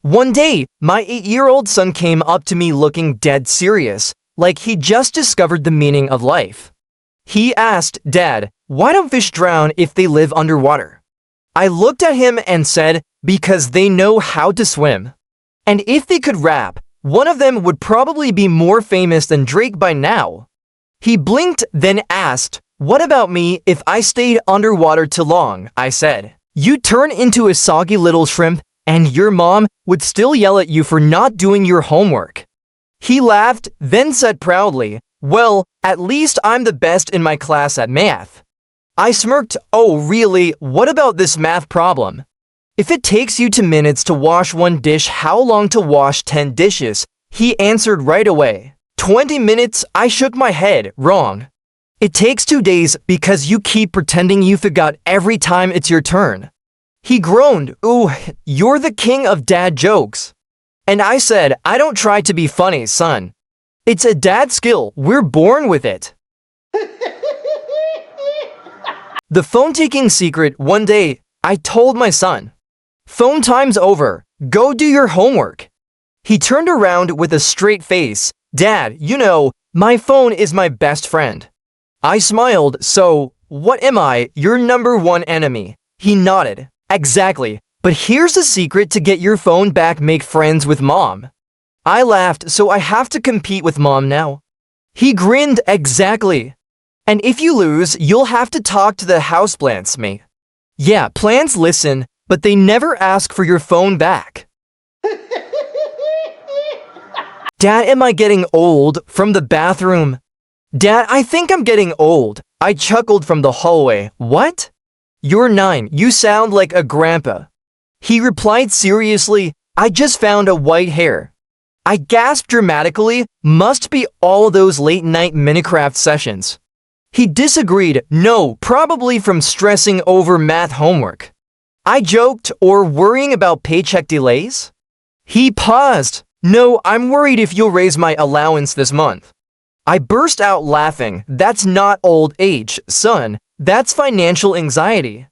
One day, my 8-year-old son came up to me looking dead serious, like he just discovered the meaning of life. He asked, "Dad, why don't fish drown if they live underwater?" I looked at him and said, "Because they know how to swim. And if they could rap, one of them would probably be more famous than Drake by now." He blinked, then asked, "What about me if I stayed underwater too long?" I said, "You'd turn into a soggy little shrimp, and your mom would still yell at you for not doing your homework." He laughed, then said proudly, "Well, at least I'm the best in my class at math." I smirked, "Oh really, what about this math problem? If it takes you 2 minutes to wash one dish, how long to wash 10 dishes? He answered right away, 20 minutes, I shook my head, wrong. It takes 2 days because you keep pretending you forgot every time it's your turn. He groaned, "Ooh, you're the king of dad jokes." And I said, "I don't try to be funny, son. It's a dad skill, we're born with it." The phone-taking secret. One day, I told my son, "Phone time's over, go do your homework." He turned around with a straight face, "Dad, you know, my phone is my best friend." I smiled, "So, what am I, your number one enemy?" He nodded, "Exactly, but here's the secret to get your phone back: make friends with mom." I laughed, "So I have to compete with mom now?" He grinned, "Exactly. And if you lose, you'll have to talk to the houseplants, mate. Yeah, plants listen, but they never ask for your phone back." "Dad, am I getting old?" From the bathroom. "Dad, I think I'm getting old." I chuckled from the hallway. "What?" "You're 9, you sound like a grandpa." He replied seriously, "I just found a white hair." I gasped dramatically, "Must be all those late-night Minecraft sessions." He disagreed, "No, probably from stressing over math homework." I joked, "Or worrying about paycheck delays?" He paused. "No, I'm worried if you'll raise my allowance this month." I burst out laughing. "That's not old age, son. That's financial anxiety."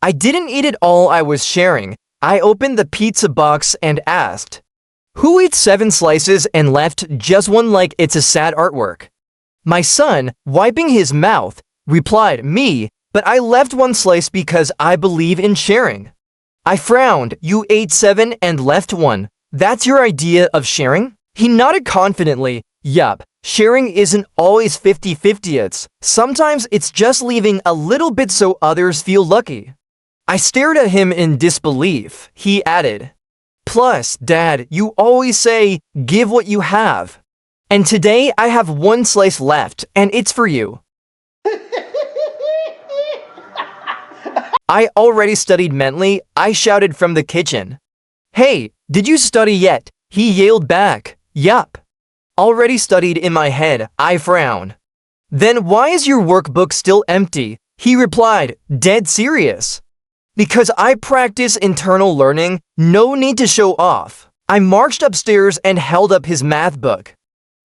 I didn't eat it all I was sharing. I opened the pizza box and asked, "Who eats 7 slices and left just one like it's a sad artwork?" My son, wiping his mouth, replied, "Me, but I left 1 slice because I believe in sharing." I frowned. "You ate 7 and left 1. That's your idea of sharing?" He nodded confidently. "Yup, sharing isn't always 50-50. Sometimes it's just leaving a little bit so others feel lucky." I stared at him in disbelief. He added, "Plus, Dad, you always say, give what you have. And today I have 1 slice left, and it's for you." I already studied mentally, I shouted from the kitchen. "Hey, did you study yet?" He yelled back, "Yup. Already studied in my head," I frowned. "Then why is your workbook still empty?" He replied, dead serious. "Because I practice internal learning, no need to show off." I marched upstairs and held up his math book.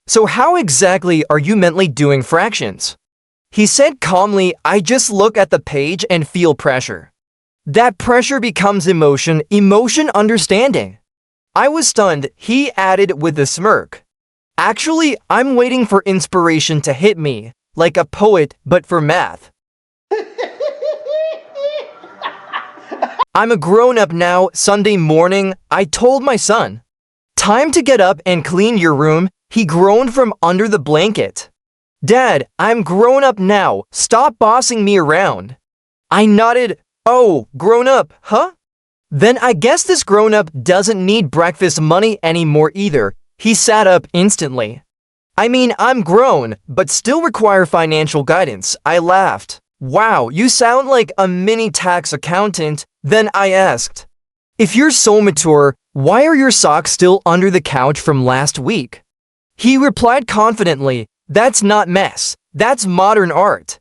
"So how exactly are you mentally doing fractions?" He said calmly, "I just look at the page and feel pressure. That pressure becomes emotion, emotion understanding." I was stunned. He added with a smirk, "Actually, I'm waiting for inspiration to hit me, like a poet, but for math." I'm a grown-up now. Sunday morning, I told my son, "Time to get up and clean your room." He groaned from under the blanket. "Dad, I'm grown up now. Stop bossing me around." I nodded. "Oh, grown up, huh? Then I guess this grown-up doesn't need breakfast money anymore either." He sat up instantly. "I mean, I'm grown, but still require financial guidance." I laughed. "Wow, you sound like a mini tax accountant." Then I asked, "If you're so mature, why are your socks still under the couch from last week?" He replied confidently, "That's not mess, that's modern art.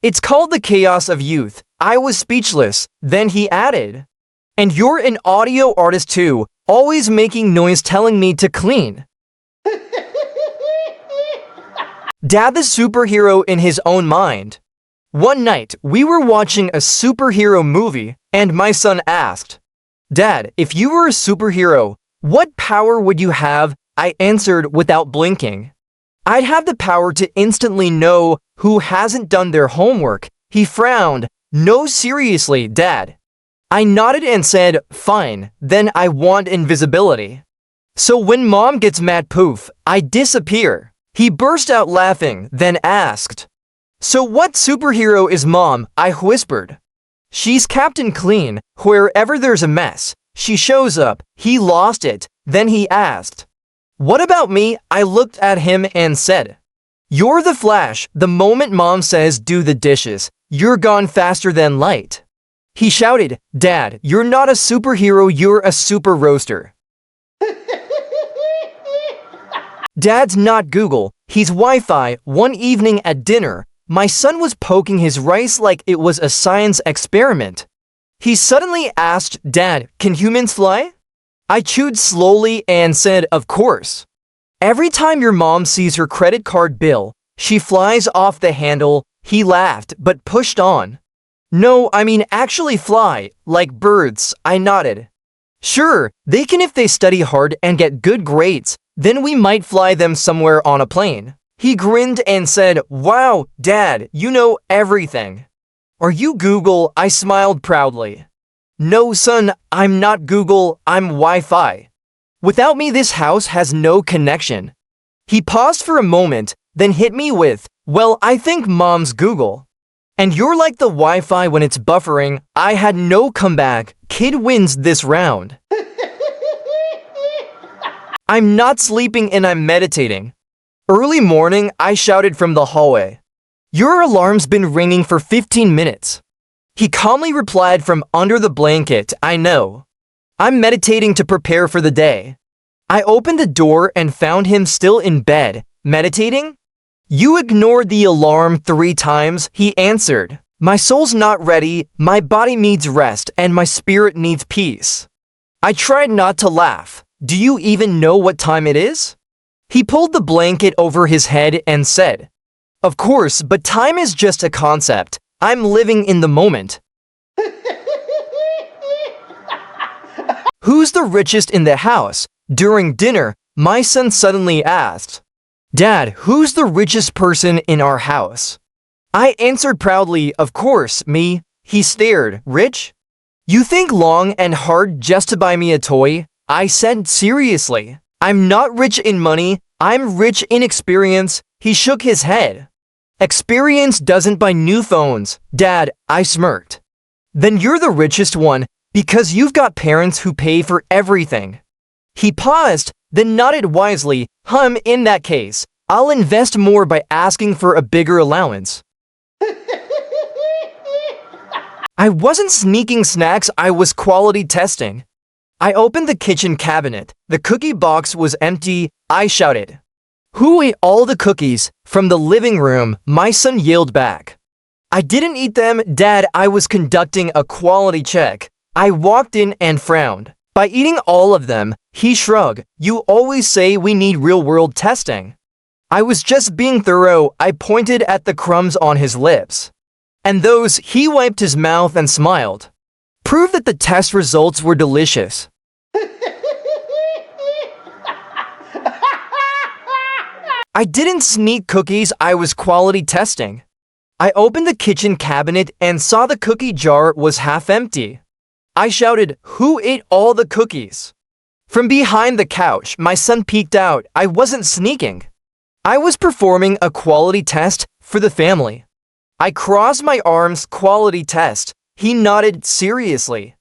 It's called the chaos of youth." I was speechless. Then he added, "And you're an audio artist too, always making noise telling me to clean." Dad the superhero in his own mind. One night, we were watching a superhero movie, and my son asked, "Dad, if you were a superhero, what power would you have?" I answered without blinking. "I'd have the power to instantly know who hasn't done their homework." He frowned. "No, seriously, Dad." I nodded and said, "Fine, then I want invisibility. So when Mom gets mad, poof, I disappear." He burst out laughing, then asked, "So what superhero is Mom?" I whispered. "She's Captain Clean. Wherever there's a mess, she shows up." He lost it. Then he asked, "What about me?" I looked at him and said, "You're the Flash. The moment Mom says do the dishes, you're gone faster than light." He shouted, "Dad, you're not a superhero, you're a super roaster." Dad's not Google, he's Wi-Fi. One evening at dinner, my son was poking his rice like it was a science experiment. He suddenly asked, "Dad, can humans fly?" I chewed slowly and said, "Of course. Every time your mom sees her credit card bill, she flies off the handle." He laughed, but pushed on. "No, I mean actually fly, like birds." I nodded. "Sure, they can if they study hard and get good grades. Then we might fly them somewhere on a plane." He grinned and said, "Wow, Dad, you know everything." "Are you Google?" I smiled proudly. "No, son, I'm not Google, I'm Wi-Fi. Without me, this house has no connection." He paused for a moment, then hit me with, "Well, I think Mom's Google. And you're like the Wi-Fi when it's buffering." I had no comeback. Kid wins this round. I'm not sleeping and I'm meditating. Early morning, I shouted from the hallway, "Your alarm's been ringing for 15 minutes. He calmly replied from under the blanket, "I know. I'm meditating to prepare for the day." I opened the door and found him still in bed. "Meditating?" "You ignored the alarm 3 times, he answered. "My soul's not ready, my body needs rest, and my spirit needs peace." I tried not to laugh. "Do you even know what time it is?" He pulled the blanket over his head and said, "Of course, but time is just a concept. I'm living in the moment." Who's the richest in the house? During dinner, my son suddenly asked, "Dad, who's the richest person in our house?" I answered proudly, "Of course, me." He stared, "Rich? You think long and hard just to buy me a toy?" I said seriously, "I'm not rich in money, I'm rich in experience." He shook his head. "Experience doesn't buy new phones, Dad," I smirked. "Then you're the richest one, because you've got parents who pay for everything." He paused, then nodded wisely. In that case, I'll invest more by asking for a bigger allowance." I wasn't sneaking snacks, I was quality testing. I opened the kitchen cabinet. The cookie box was empty. I shouted, "Who ate all the cookies?" From the living room, my son yelled back, "I didn't eat them, Dad. I was conducting a quality check." I walked in and frowned. "By eating all of them," he shrugged. "You always say we need real-world testing." I was just being thorough. I pointed at the crumbs on his lips. "And those," he wiped his mouth and smiled. "Prove that the test results were delicious." I didn't sneak cookies, I was quality testing. I opened the kitchen cabinet and saw the cookie jar was half empty. I shouted, "Who ate all the cookies?" From behind the couch, my son peeked out. I wasn't sneaking. I was performing a quality test for the family. I crossed my arms. "Quality test." He nodded seriously.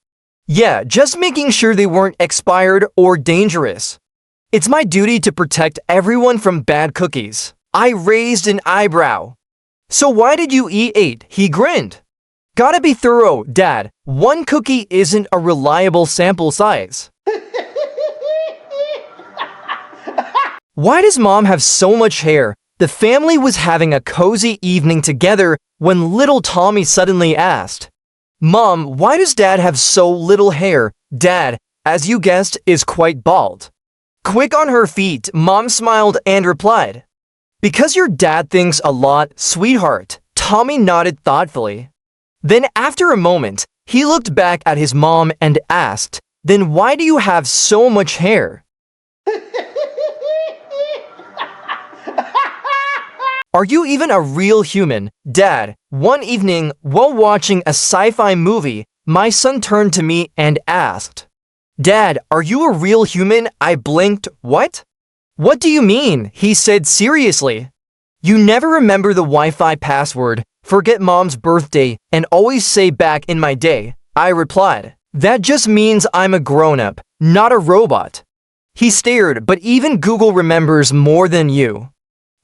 "Yeah, just making sure they weren't expired or dangerous. It's my duty to protect everyone from bad cookies." I raised an eyebrow. "So why did you eat 8? He grinned. "Gotta be thorough, Dad. One cookie isn't a reliable sample size." Why does Mom have so much hair? The family was having a cozy evening together when little Tommy suddenly asked, "Mom, why does Dad have so little hair?" Dad, as you guessed, is quite bald. Quick on her feet, Mom smiled and replied, "Because your dad thinks a lot, sweetheart." Tommy nodded thoughtfully. Then after a moment, he looked back at his mom and asked, "Then why do you have so much hair?" Are you even a real human, Dad? One evening, while watching a sci-fi movie, my son turned to me and asked, "Dad, are you a real human?" I blinked. "What? What do you mean?" he said seriously. "You never remember the Wi-Fi password, forget mom's birthday, and always say back in my day," I replied. "That just means I'm a grown-up, not a robot." He stared, "But even Google remembers more than you."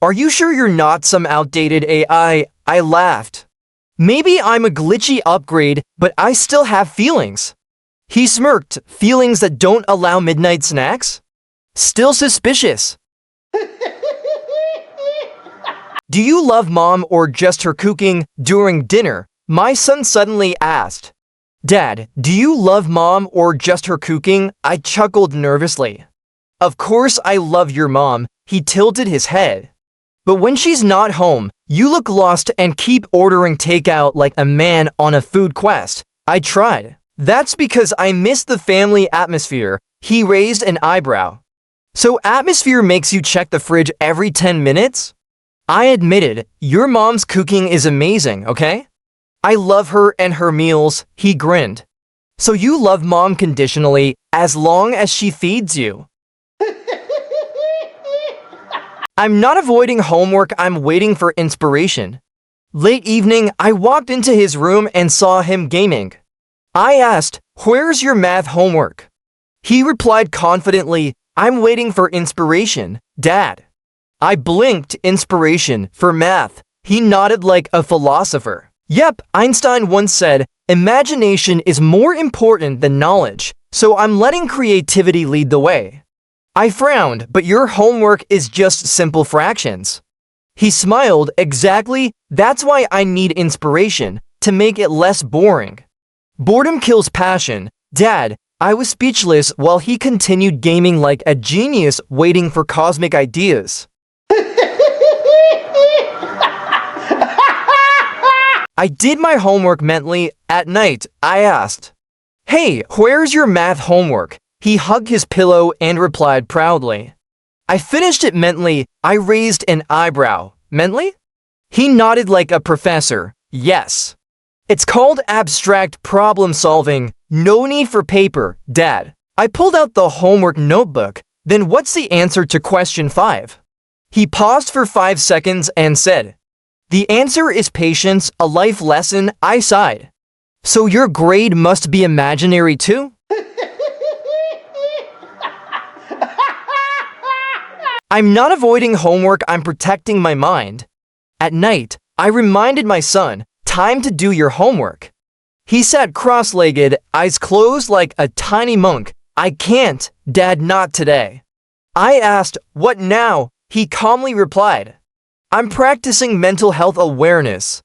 "Are you sure you're not some outdated AI? I laughed. "Maybe I'm a glitchy upgrade, but I still have feelings." He smirked. "Feelings that don't allow midnight snacks? Still suspicious." "Do you love mom or just her cooking?" During dinner, my son suddenly asked, "Dad, do you love mom or just her cooking?" I chuckled nervously. "Of course I love your mom," he tilted his head. "But when she's not home, you look lost and keep ordering takeout like a man on a food quest." I tried. "That's because I miss the family atmosphere." He raised an eyebrow. "So atmosphere makes you check the fridge every 10 minutes? I admitted, "Your mom's cooking is amazing, okay? I love her and her meals." He grinned. "So you love mom conditionally, as long as she feeds you." I'm not avoiding homework, I'm waiting for inspiration. Late evening, I walked into his room and saw him gaming. I asked, "Where's your math homework?" He replied confidently, "I'm waiting for inspiration, Dad." I blinked. "Inspiration for math?" He nodded like a philosopher. "Yep, Einstein once said, imagination is more important than knowledge, so I'm letting creativity lead the way." I frowned. "But your homework is just simple fractions." He smiled. "Exactly, that's why I need inspiration, to make it less boring." Boredom kills passion, Dad. I was speechless while he continued gaming like a genius waiting for cosmic ideas. I did my homework mentally. At night, I asked, "Hey, where's your math homework?" He hugged his pillow and replied proudly, "I finished it mentally." I raised an eyebrow. "Mentally?" He nodded like a professor. "Yes. It's called abstract problem solving. No need for paper, Dad." I pulled out the homework notebook. "Then what's the answer to question 5? He paused for 5 seconds and said, "The answer is patience, a life lesson." I sighed. "So your grade must be imaginary too?" I'm not avoiding homework, I'm protecting my mind. At night, I reminded my son, "Time to do your homework." He sat cross-legged, eyes closed like a tiny monk. "I can't, Dad, not today." I asked, "What now?" He calmly replied, "I'm practicing mental health awareness.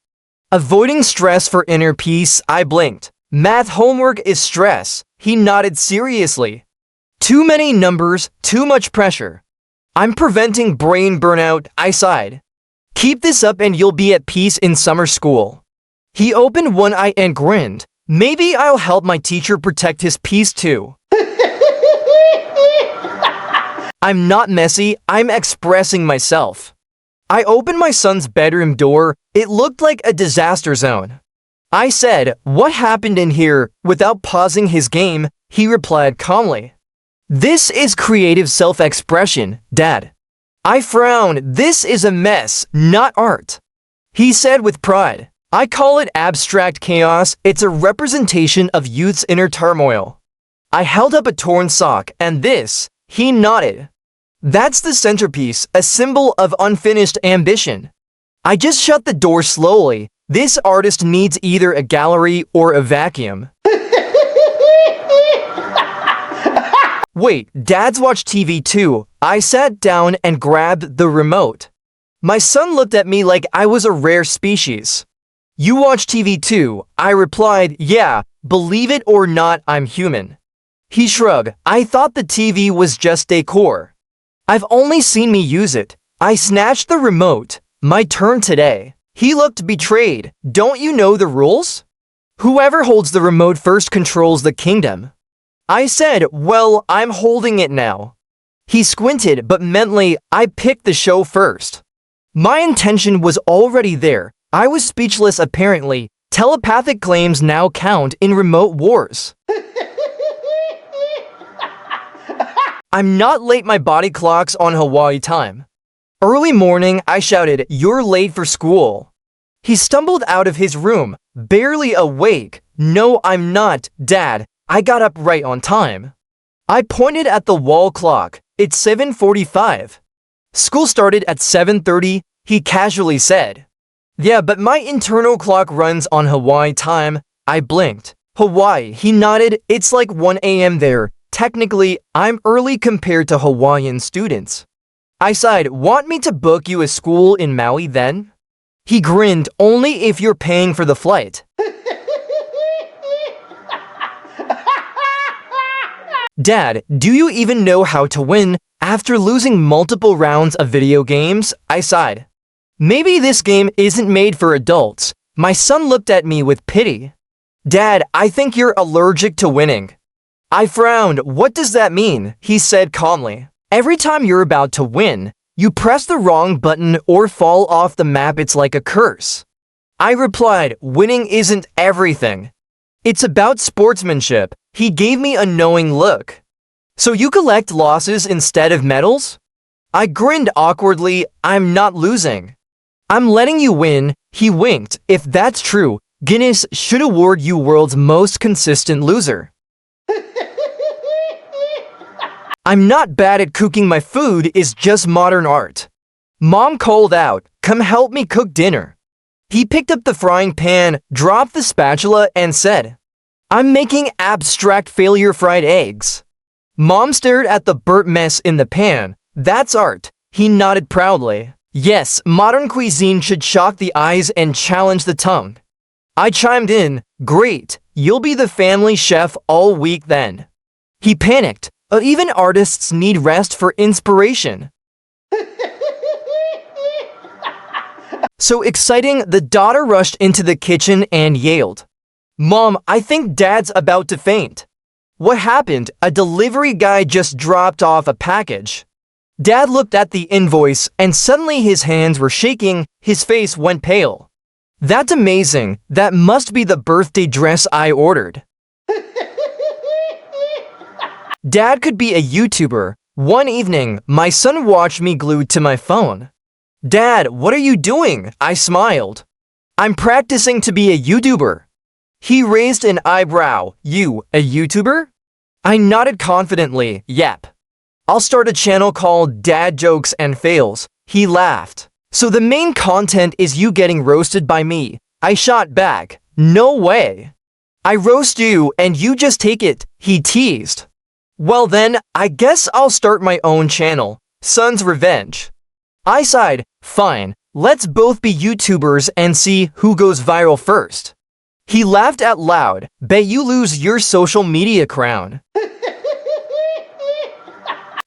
Avoiding stress for inner peace." I blinked. "Math homework is stress." He nodded seriously. "Too many numbers, too much pressure." "I'm preventing brain burnout." I sighed. "Keep this up and you'll be at peace in summer school." He opened one eye and grinned. "Maybe I'll help my teacher protect his peace too." I'm not messy, I'm expressing myself. I opened my son's bedroom door. It looked like a disaster zone. I said, "What happened in here?" Without pausing his game, he replied calmly, "This is creative self-expression, Dad." I frowned. "This is a mess, not art." He said with pride, "I call it abstract chaos. It's a representation of youth's inner turmoil." I held up a torn sock. "And this?" He nodded. "That's the centerpiece, a symbol of unfinished ambition." I just shut the door slowly. This artist needs either a gallery or a vacuum. "Wait, Dad's watch TV too." I sat down and grabbed the remote. My son looked at me like I was a rare species. "You watch TV too?" I replied, "Yeah, believe it or not, I'm human." He shrugged. "I thought the TV was just decor." "I've only seen me use it." I snatched the remote. "My turn today." He looked betrayed. Don't you know the rules? Whoever holds the remote first controls the kingdom. I said, well, I'm holding it now. He squinted, but mentally, I picked the show first. My intention was already there. I was speechless apparently. Telepathic claims now count in remote wars. I'm not late, my body clock's on Hawaii time. Early morning, I shouted, you're late for school. He stumbled out of his room, barely awake. No, I'm not, Dad. I got up right on time. I pointed at the wall clock. It's 7:45. School started at 7:30, he casually said. Yeah, but my internal clock runs on Hawaii time. I blinked. Hawaii, he nodded. It's like 1 a.m. there. Technically, I'm early compared to Hawaiian students. I sighed, want me to book you a school in Maui then? He grinned, only if you're paying for the flight. Dad, do you even know how to win? After losing multiple rounds of video games, I sighed. Maybe this game isn't made for adults. My son looked at me with pity. Dad, I think you're allergic to winning. I frowned. What does that mean? He said calmly. Every time you're about to win, you press the wrong button or fall off the map. It's like a curse. I replied, winning isn't everything. It's about sportsmanship. He gave me a knowing look. So you collect losses instead of medals? I grinned awkwardly. I'm not losing. I'm letting you win. He winked. If that's true, Guinness should award you world's most consistent loser. I'm not bad at cooking. My food is just modern art. Mom called out, come help me cook dinner. He picked up the frying pan, dropped the spatula, and said, I'm making abstract failure fried eggs. Mom stared at the burnt mess in the pan. That's art. He nodded proudly. Yes, modern cuisine should shock the eyes and challenge the tongue. I chimed in, great, you'll be the family chef all week then. He panicked. Even artists need rest for inspiration. So exciting, the daughter rushed into the kitchen and yelled, Mom, I think Dad's about to faint. What happened? A delivery guy just dropped off a package. Dad looked at the invoice and suddenly his hands were shaking, his face went pale. That's amazing. That must be the birthday dress I ordered. Dad could be a YouTuber. One evening, my son watched me glued to my phone. Dad, what are you doing? I smiled. I'm practicing to be a YouTuber. He raised an eyebrow. You, a YouTuber? I nodded confidently. Yep. I'll start a channel called Dad Jokes and Fails. He laughed. So the main content is you getting roasted by me. I shot back. No way. I roast you and you just take it, he teased. Well then, I guess I'll start my own channel, Son's Revenge. I sighed, fine, let's both be YouTubers and see who goes viral first. He laughed out loud, bet you lose your social media crown.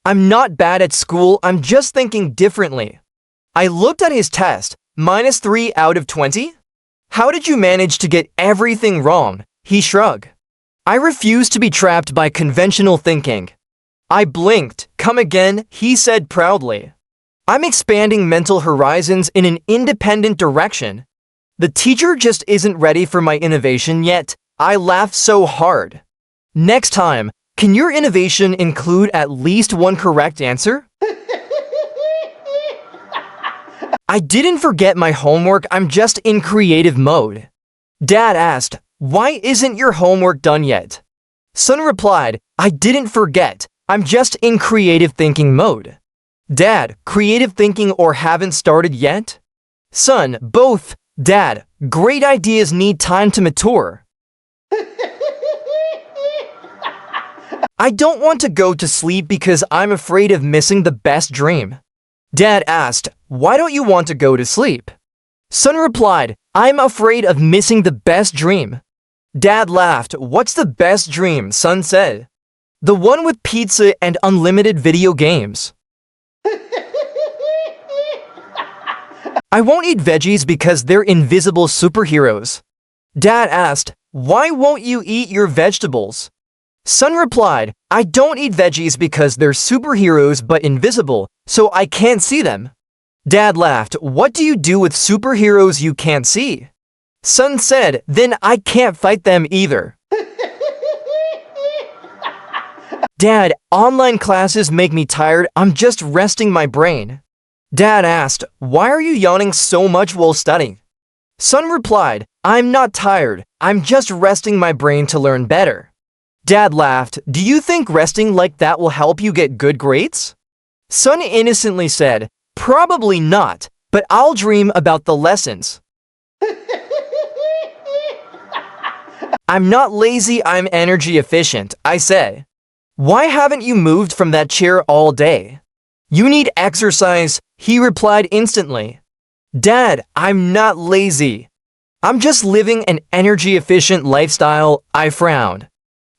I'm not bad at school, I'm just thinking differently. I looked at his test, -3 out of 20? How did you manage to get everything wrong? He shrugged. I refuse to be trapped by conventional thinking. I blinked. Come again, he said proudly. I'm expanding mental horizons in an independent direction. The teacher just isn't ready for my innovation yet. I laughed so hard. Next time, can your innovation include at least one correct answer? I didn't forget my homework, I'm just in creative mode. Dad asked, why isn't your homework done yet? Son replied, I didn't forget, I'm just in creative thinking mode. Dad, creative thinking or haven't started yet? Son, both. Dad, great ideas need time to mature. I don't want to go to sleep because I'm afraid of missing the best dream. Dad asked, why don't you want to go to sleep? Son replied, I'm afraid of missing the best dream. Dad laughed. What's the best dream? Son said. The one with pizza and unlimited video games. I won't eat veggies because they're invisible superheroes. Dad asked, why won't you eat your vegetables? Son replied, I don't eat veggies because they're superheroes but invisible, so I can't see them. Dad laughed, what do you do with superheroes you can't see? Son said, then I can't fight them either. Dad, online classes make me tired, I'm just resting my brain. Dad asked, why are you yawning so much while studying? Son replied, I'm not tired, I'm just resting my brain to learn better. Dad laughed, do you think resting like that will help you get good grades? Son innocently said, probably not, but I'll dream about the lessons. I'm not lazy, I'm energy efficient, I said. Why haven't you moved from that chair all day? You need exercise, he replied instantly. Dad, I'm not lazy. I'm just living an energy-efficient lifestyle, I frowned.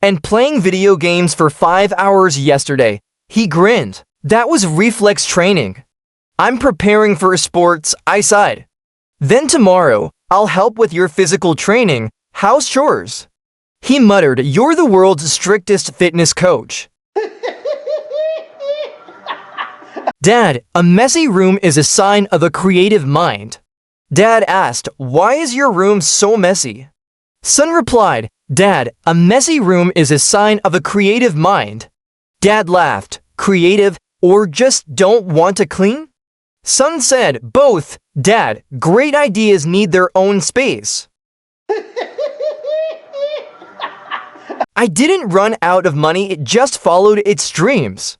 And playing video games for 5 hours yesterday, he grinned. That was reflex training. I'm preparing for sports, I sighed. Then tomorrow, I'll help with your physical training, house chores. He muttered, you're the world's strictest fitness coach. Dad, a messy room is a sign of a creative mind. Dad asked, why is your room so messy? Son replied, Dad, a messy room is a sign of a creative mind. Dad laughed, creative or just don't want to clean? Son said, both. Dad, great ideas need their own space. I didn't run out of money, it just followed its dreams.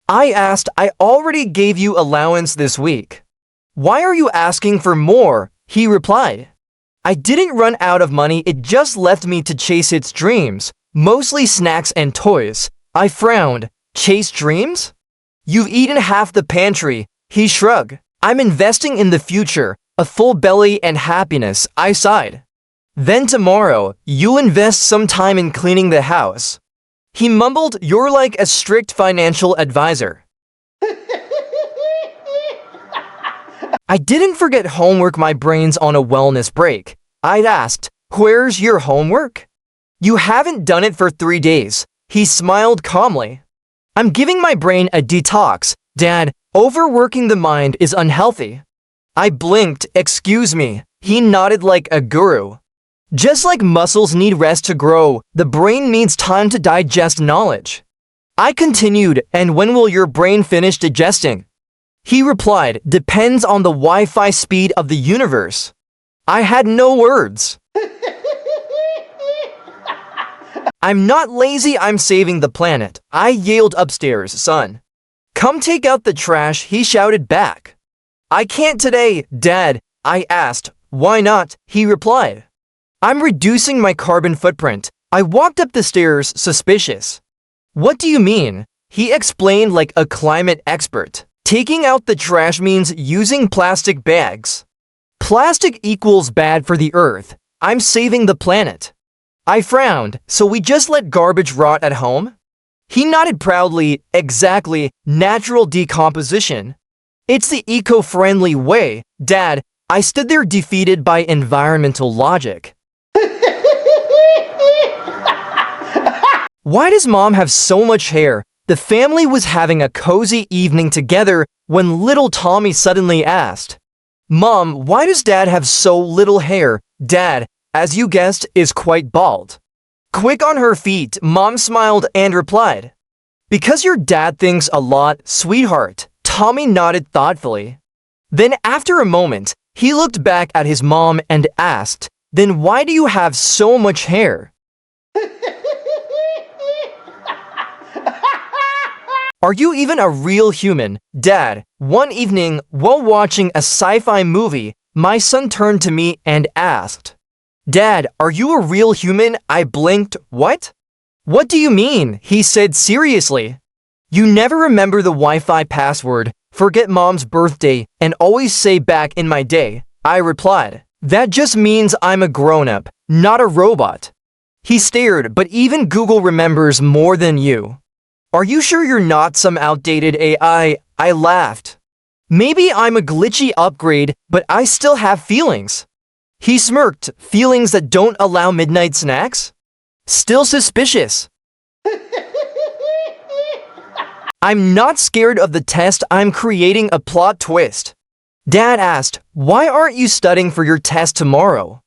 I asked, I already gave you allowance this week. Why are you asking for more? He replied. I didn't run out of money, it just left me to chase its dreams, mostly snacks and toys. I frowned. Chase dreams? You've eaten half the pantry, he shrugged. I'm investing in the future, a full belly and happiness, I sighed. Then tomorrow, you'll invest some time in cleaning the house. He mumbled, you're like a strict financial advisor. I didn't forget homework, my brain's on a wellness break. I asked, where's your homework? You haven't done it for 3 days. He smiled calmly. I'm giving my brain a detox. Dad, overworking the mind is unhealthy. I blinked, excuse me. He nodded like a guru. Just like muscles need rest to grow, the brain needs time to digest knowledge. I continued, and when will your brain finish digesting? He replied, depends on the Wi-Fi speed of the universe. I had no words. I'm not lazy, I'm saving the planet. I yelled upstairs, son. Come take out the trash, he shouted back. I can't today, Dad, I asked. Why not? He replied. I'm reducing my carbon footprint. I walked up the stairs, suspicious. What do you mean? He explained like a climate expert. Taking out the trash means using plastic bags. Plastic equals bad for the earth. I'm saving the planet. I frowned, so we just let garbage rot at home? He nodded proudly, exactly, natural decomposition. It's the eco-friendly way, Dad. I stood there defeated by environmental logic. Why does Mom have so much hair? The family was having a cozy evening together when little Tommy suddenly asked, Mom, why does Dad have so little hair? Dad, as you guessed, is quite bald. Quick on her feet, Mom smiled and replied, because your dad thinks a lot, sweetheart. Tommy nodded thoughtfully. Then after a moment, he looked back at his mom and asked, then why do you have so much hair? Are you even a real human? Dad, one evening, while watching a sci-fi movie, my son turned to me and asked, Dad, are you a real human? I blinked. What? What do you mean? He said seriously. You never remember the Wi-Fi password, forget Mom's birthday, and always say back in my day. I replied, that just means I'm a grown-up, not a robot. He stared, but even Google remembers more than you. Are you sure you're not some outdated AI? I laughed. Maybe I'm a glitchy upgrade, but I still have feelings. He smirked. Feelings that don't allow midnight snacks? Still suspicious. I'm not scared of the test, I'm creating a plot twist. Dad asked, why aren't you studying for your test tomorrow?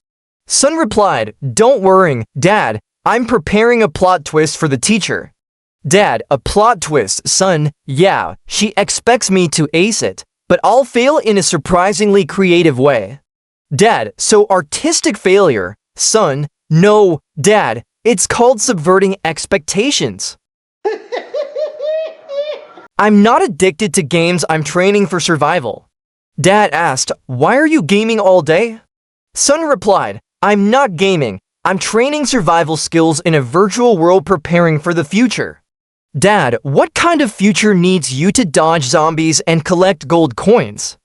Son replied, don't worry, Dad, I'm preparing a plot twist for the teacher. Dad, a plot twist, son, yeah, she expects me to ace it, but I'll fail in a surprisingly creative way. Dad, so artistic failure, son, no, Dad, it's called subverting expectations. I'm not addicted to games, I'm training for survival. Dad asked, why are you gaming all day? Son replied, I'm not gaming, I'm training survival skills in a virtual world preparing for the future. Dad, what kind of future needs you to dodge zombies and collect gold coins?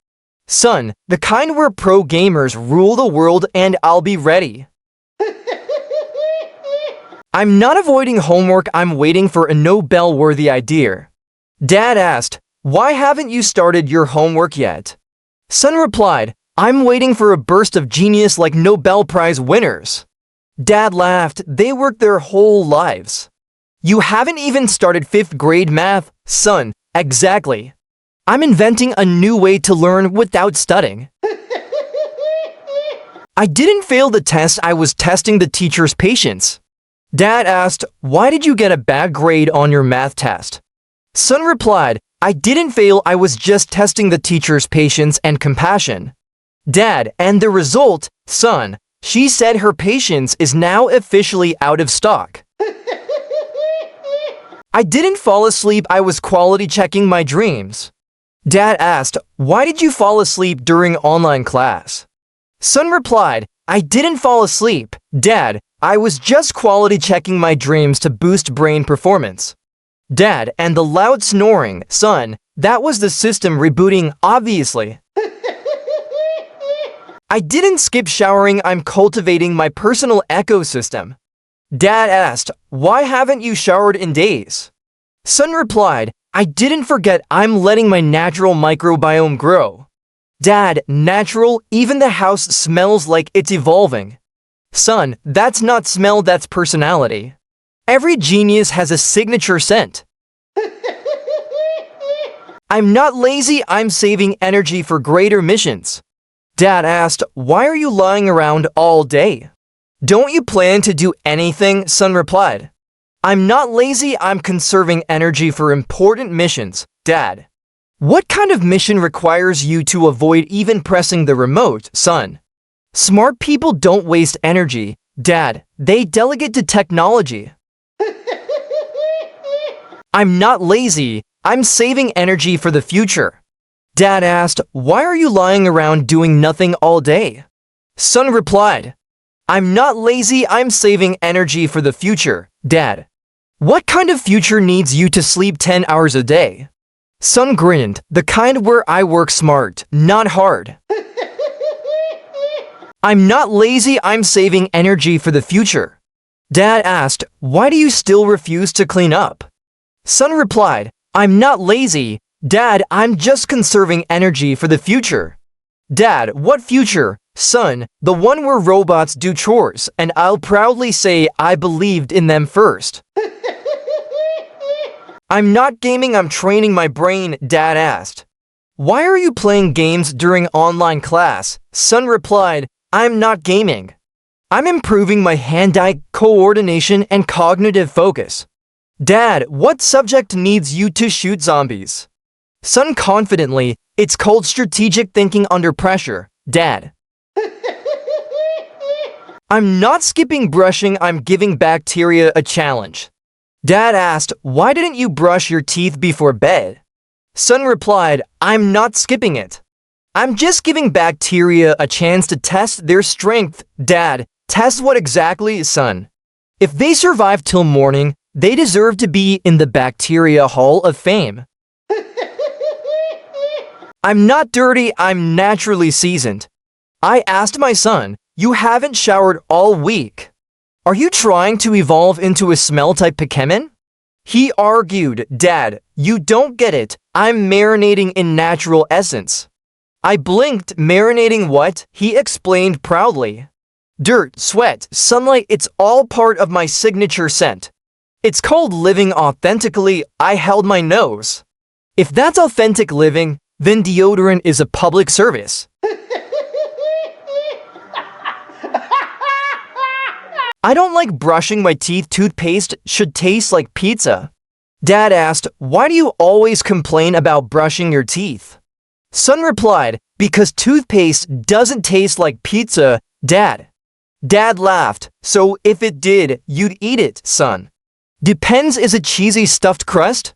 Son, the kind where pro gamers rule the world and I'll be ready. I'm not avoiding homework, I'm waiting for a Nobel-worthy idea. Dad asked, why haven't you started your homework yet? Son replied, I'm waiting for a burst of genius like Nobel Prize winners. Dad laughed, they work their whole lives. You haven't even started 5th grade math, son, exactly. I'm inventing a new way to learn without studying. I didn't fail the test, I was testing the teacher's patience. Dad asked, why did you get a bad grade on your math test? Son replied, I didn't fail, I was just testing the teacher's patience and compassion. Dad, and the result, son, she said her patience is now officially out of stock. I didn't fall asleep, I was quality checking my dreams. Dad asked, why did you fall asleep during online class? Son replied, I didn't fall asleep, Dad, I was just quality checking my dreams to boost brain performance. Dad, and the loud snoring, son, that was the system rebooting, obviously. I didn't skip showering, I'm cultivating my personal ecosystem. Dad asked, why haven't you showered in days? Son replied, I didn't forget, I'm letting my natural microbiome grow. Dad, natural, even the house smells like it's evolving. Son, that's not smell, that's personality. Every genius has a signature scent. I'm not lazy, I'm saving energy for greater missions. Dad asked, why are you lying around all day? Don't you plan to do anything? Son replied, I'm not lazy, I'm conserving energy for important missions. Dad, what kind of mission requires you to avoid even pressing the remote? Son, smart people don't waste energy. Dad, they delegate to technology. I'm not lazy, I'm saving energy for the future. Dad asked, why are you lying around doing nothing all day? Son replied, I'm not lazy, I'm saving energy for the future. Dad, what kind of future needs you to sleep 10 hours a day? Son grinned, the kind where I work smart, not hard. I'm not lazy, I'm saving energy for the future. Dad asked, why do you still refuse to clean up? Son replied, I'm not lazy, Dad, I'm just conserving energy for the future. Dad, what future? Son, the one where robots do chores, and I'll proudly say I believed in them first. I'm not gaming, I'm training my brain, Dad asked. Why are you playing games during online class? Son replied, I'm not gaming. I'm improving my hand-eye coordination and cognitive focus. Dad, what subject needs you to shoot zombies? Son confidently, it's called strategic thinking under pressure, Dad. I'm not skipping brushing, I'm giving bacteria a challenge. Dad asked, why didn't you brush your teeth before bed? Son replied, I'm not skipping it. I'm just giving bacteria a chance to test their strength. Dad, test what exactly, son? If they survive till morning, they deserve to be in the Bacteria Hall of Fame. I'm not dirty, I'm naturally seasoned. I asked my son, you haven't showered all week. Are you trying to evolve into a smell-type Pokemon? He argued, Dad, you don't get it. I'm marinating in natural essence. I blinked, marinating what? He explained proudly. Dirt, sweat, sunlight, it's all part of my signature scent. It's called living authentically. I held my nose. If that's authentic living, then deodorant is a public service. I don't like brushing my teeth. Toothpaste should taste like pizza. Dad asked, why do you always complain about brushing your teeth? Son replied, because toothpaste doesn't taste like pizza, Dad. Dad laughed, so if it did, you'd eat it, son. Depends, is it cheesy stuffed crust?